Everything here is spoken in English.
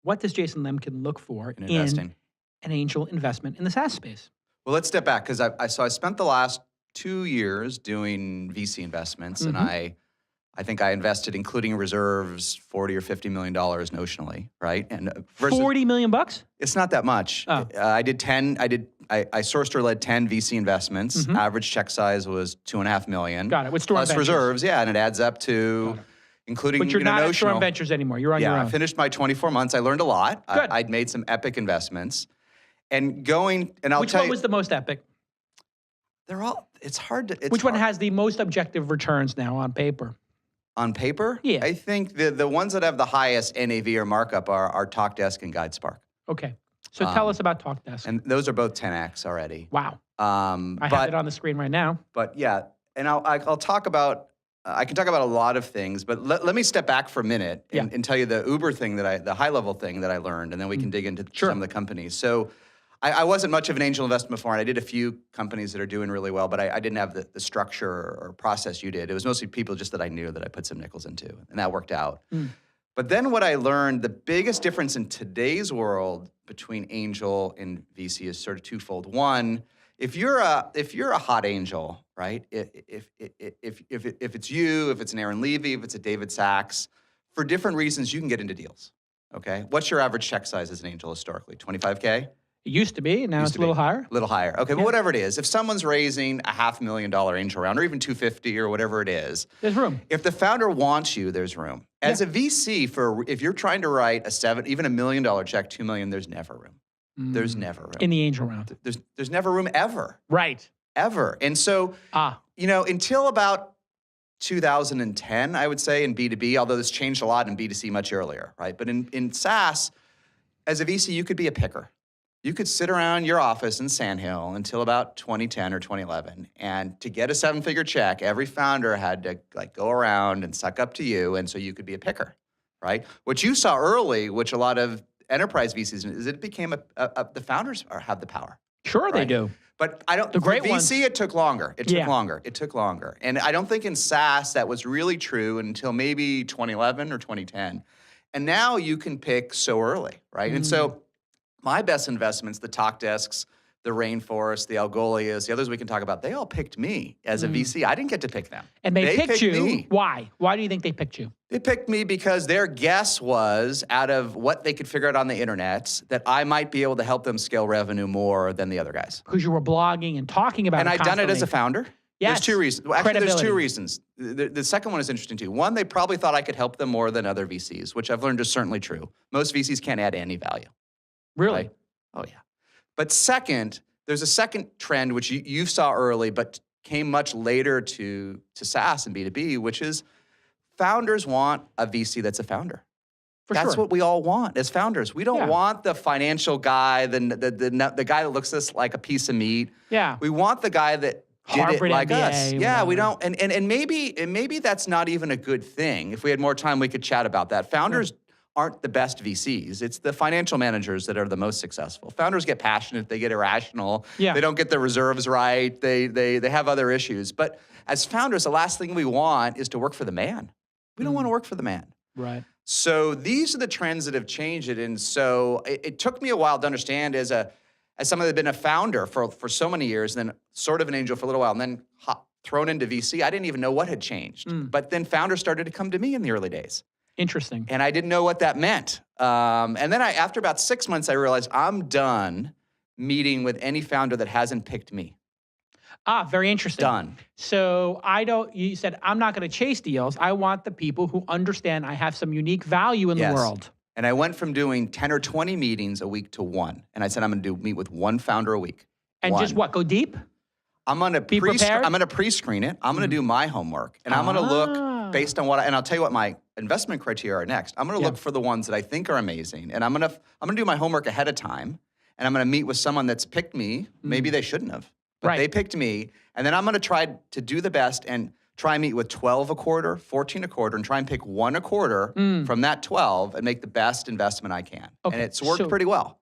What does Jason Lemkin look for in investing? an angel investment in the SaaS space? Well, let's step back because I spent the last 2 years doing VC investments, and I think I invested, including reserves, $40 or $50 million notionally, right? And versus, $40 million bucks? It's not that much. Oh. I sourced or led 10 VC investments. Average check size was $2.5 million. Got it. With Storm plus Ventures. Reserves, yeah, and it adds up to, including But you're not at notional. Storm Ventures anymore. You're on your own. I finished my 24 months. I learned a lot. Good. I'd made some epic investments, and I'll Which tell one you, was the most epic? they're all. It's hard to. Which one has the most objective returns now on paper? On paper? Yeah. I think the ones that have the highest NAV or markup are TalkDesk and GuideSpark. Okay. So tell us about TalkDesk. And those are both 10x already. Wow. I have it on the screen right now. But yeah, and I'll talk about, I can talk about a lot of things, but let me step back for a minute and tell you the Uber thing the high level thing that I learned, and then we can dig into some of the companies. So I wasn't much of an angel investment before, and I did a few companies that are doing really well, but I didn't have the structure or process you did. It was mostly people just that I knew that I put some nickels into, and that worked out. But then what I learned, the biggest difference in today's world between angel and VC is sort of twofold. One, if you're a hot angel, right? If it's you, if it's an Aaron Levy, if it's a David Sachs, for different reasons, you can get into deals. Okay, what's your average check size as an angel historically? 25K. It used to be. Now it's a little higher. A little higher. Okay, but whatever it is, if someone's raising a $500,000 angel round, or even 250 or whatever it is, there's room. If the founder wants you, there's room. As a VC, if you're trying to write even $1 million check, $2 million, there's never room. There's never room. In the angel round. There's never room ever. Right. Ever. And so, until about 2010, I would say, in B2B, although this changed a lot in B2C much earlier, right? But in SaaS, as a VC, you could be a picker. You could sit around your office in Sand Hill until about 2010 or 2011, and to get a 7-figure check, every founder had to go around and suck up to you, and so you could be a picker, right? What you saw early, which a lot of enterprise VCs, is it became the founders have the power. Sure, right? They do. But I don't. The great for VC, ones. it took longer. It took longer, and I don't think in SaaS that was really true until maybe 2011 or 2010, and now you can pick so early, right? And so. My best investments, the TalkDesks, the Rainforest, the Algolias, the others we can talk about, they all picked me as a VC. I didn't get to pick them. And they picked you. Me. Why? Why do you think they picked you? They picked me because their guess was, out of what they could figure out on the internet, that I might be able to help them scale revenue more than the other guys. Because you were blogging and talking about it And I'd done it as a founder. Yes. There's 2 reasons. Well, actually, there's 2 reasons. The second one is interesting too. One, they probably thought I could help them more than other VCs, which I've learned is certainly true. Most VCs can't add any value. Really? Right? Oh, yeah. But second, there's a second trend, which you saw early, but came much later to SaaS and B2B, which is founders want a VC that's a founder. That's what we all want as founders. We don't want the financial guy, the guy that looks at us like a piece of meat. Yeah. We want the guy that did Harvard it like MBA, us. Yeah, whatever. we don't, and maybe that's not even a good thing. If we had more time, we could chat about that. Founders aren't the best VCs. It's the financial managers that are the most successful. Founders get passionate, they get irrational, they don't get their reserves right, they have other issues. But as founders, the last thing we want is to work for the man. We don't want to work for the man. Right. So these are the trends that have changed it. And so it took me a while to understand as someone that had been a founder for so many years, and then sort of an angel for a little while, and then thrown into VC. I didn't even know what had changed. But then founders started to come to me in the early days. Interesting. And I didn't know what that meant. And then after about 6 months, I realized I'm done meeting with any founder that hasn't picked me. Very interesting. Done. So you said, I'm not going to chase deals. I want the people who understand I have some unique value in the world. And I went from doing 10 or 20 meetings a week to 1. And I said, I'm going to meet with 1 founder a week. And just what, go deep? I'm going to pre-screen it. I'm going to do my homework. And I'm going to look based on and I'll tell you what my investment criteria are next. I'm going to look for the ones that I think are amazing. And I'm going to do my homework ahead of time. And I'm going to meet with someone that's picked me. Maybe they shouldn't have. But they picked me. And then I'm going to try to do the best and try and meet with 12 a quarter, 14 a quarter, and try and pick 1 a quarter from that 12 and make the best investment I can. And it's worked pretty well.